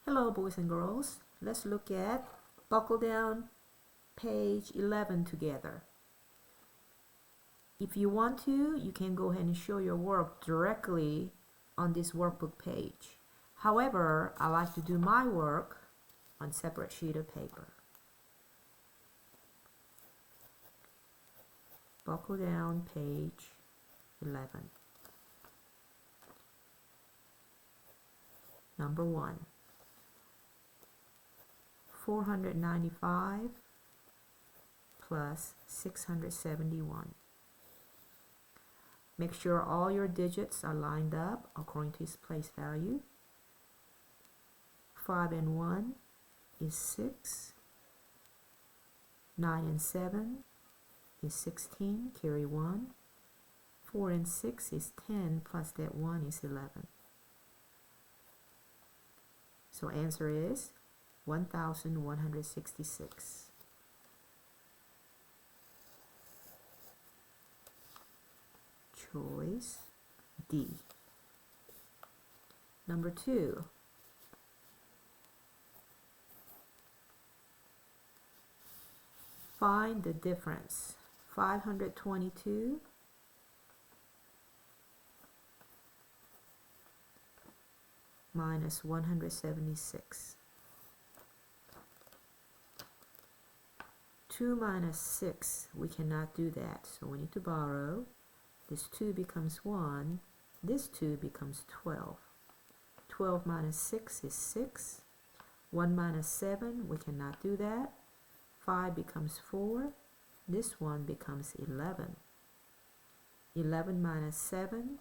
Hello boys and girls, let's look at buckle down page 11 together. If you want to, you can go ahead and show your work directly on this workbook page. However, I like to do my work on a separate sheet of paper. Buckle down page 11. Number 1. 495 plus 671. Make sure all your digits are lined up according to its place value. 5 and 1 is 6. 9 and 7 is 16, carry 1. 4 and 6 is 10, plus that 1 is 11. So answer is 1,166. Choice D. Number 2. Find the difference. 522 minus 176. 2 minus 6, we cannot do that, so we need to borrow. This 2 becomes 1, this 2 becomes 12. 12 minus 6 is 6. 1 minus 7, we cannot do that. 5 becomes 4, this one becomes 11. 11 minus 7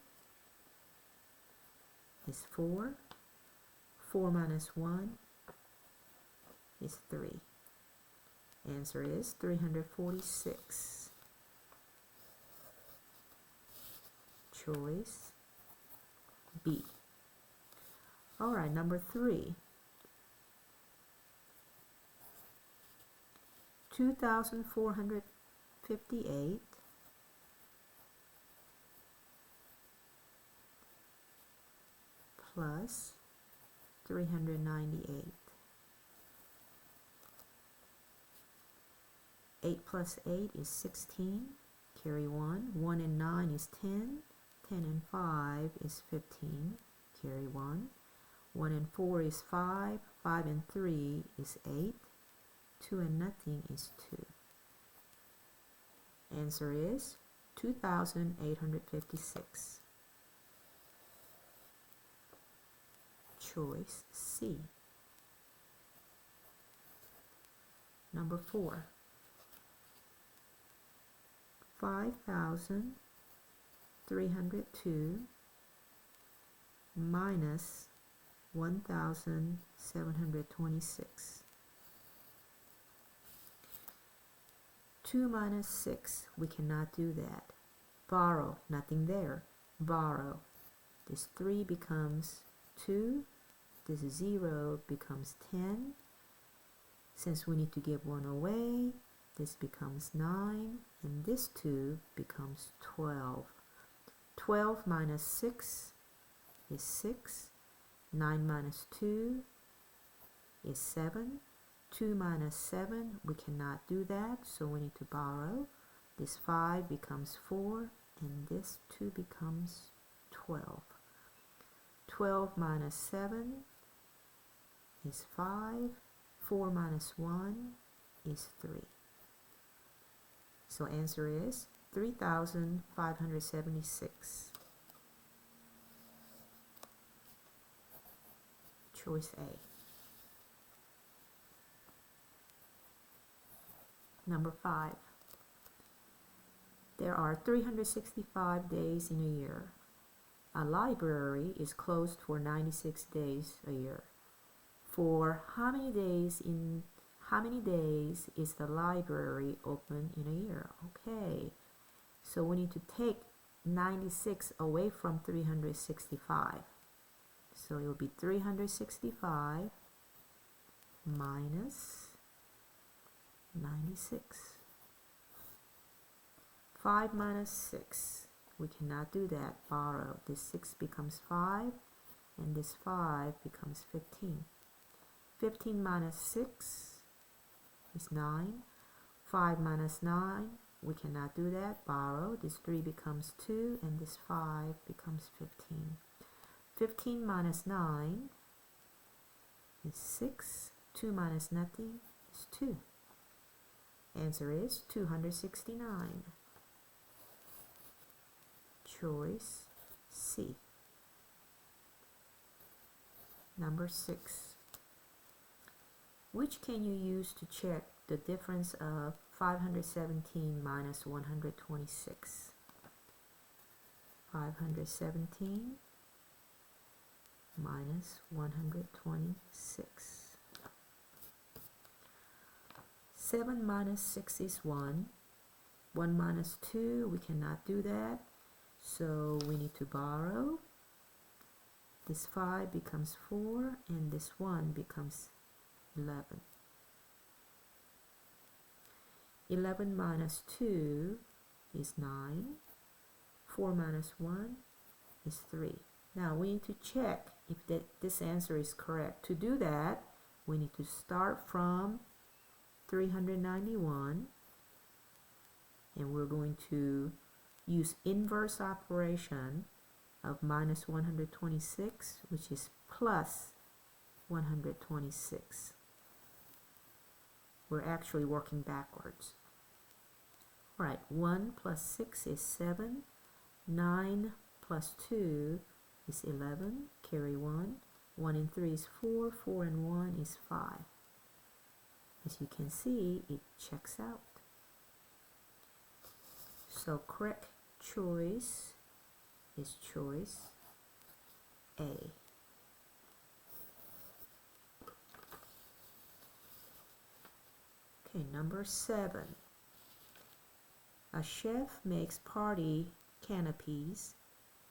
is 4. 4 minus 1 is 3. Answer is 346. Choice B. Alright, number 3. 2,458 plus 398. 8 plus 8 is 16, carry 1. 1 and 9 is 10. 10 and 5 is 15, carry 1. 1 and 4 is 5. 5 and 3 is 8. 2 and nothing is 2. Answer is 2,856. Choice C. Number 4. 5,302 minus 1,726. 2 minus 6, we cannot do that. Borrow, nothing there. Borrow. This 3 becomes 2. This 0 becomes 10. Since we need to give 1 away, this becomes 9, and this 2 becomes 12. 12 minus 6 is 6. 9 minus 2 is 7. 2 minus 7, we cannot do that, so we need to borrow. This 5 becomes 4, and this 2 becomes 12. 12 minus 7 is 5. 4 minus 1 is 3. So answer is 3,576. Choice A. Number 5. There are 365 days in a year. A library is closed for 96 days a year. For how many days is the library open in a year? Okay, so we need to take 96 away from 365. So it will be 365 minus 96. 5 minus 6, we cannot do that. Borrow. This 6 becomes 5, and this 5 becomes 15. 15 minus 6 is 9. 5 minus 9, we cannot do that. Borrow. This 3 becomes 2, and this 5 becomes 15. 15 minus 9 is 6. 2 minus nothing is 2. Answer is 269. Choice C. Number 6. Which can you use to check the difference of 517 minus 126? 517 minus 126. 7 minus 6 is 1. 1 minus 2, we cannot do that. So we need to borrow. This 5 becomes 4, and this 1 becomes 11. 11 minus 2 is 9. 4 minus 1 is 3. Now we need to check if this answer is correct. To do that, we need to start from 391, and we're going to use inverse operation of minus 126, which is plus 126. We're actually working backwards. All right, 1 plus 6 is 7. 9 plus 2 is 11. Carry 1. 1 and 3 is 4. 4 and 1 is 5. As you can see, it checks out. So correct choice is choice A. Okay, number 7. A chef makes party canopies.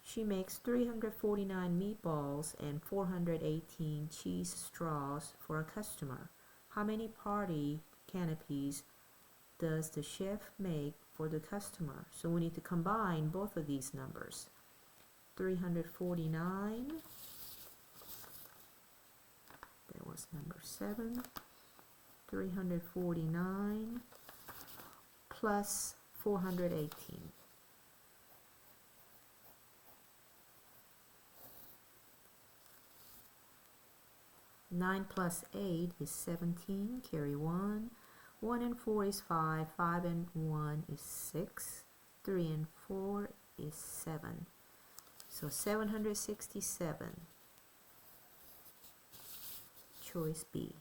She makes 349 meatballs and 418 cheese straws for a customer. How many party canopies does the chef make for the customer? So we need to combine both of these numbers. 349, that was number 7. 349 plus 418. 9 plus 8 is 17. Carry 1. 1 and 4 is 5. 5 and 1 is 6. 3 and 4 is 7. So 767. Choice B.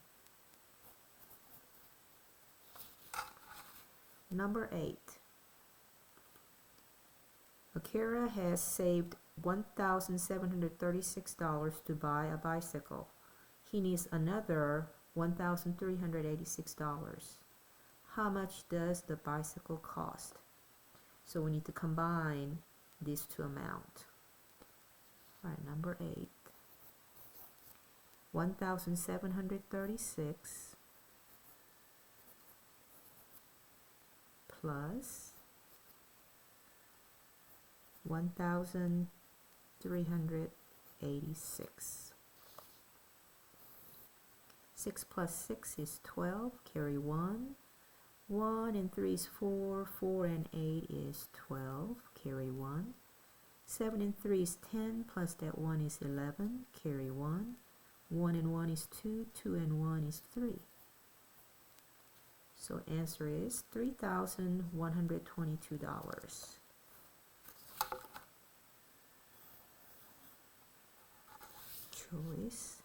Number 8. Akira has saved $1,736 to buy a bicycle. He needs another $1,386. How much does the bicycle cost? So we need to combine these two amounts. All right, number 8. 1,736 plus 1,386. 6 plus 6 is 12. Carry 1. 1 and 3 is 4. 4 and 8 is 12. Carry 1. 7 and 3 is 10. Plus that 1 is 11. Carry 1. 1 and 1 is 2. 2 and 1 is 3. So answer is $3,122. Choice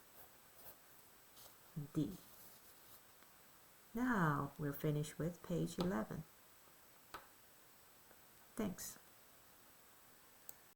D. Now we're finished with page 11. Thanks.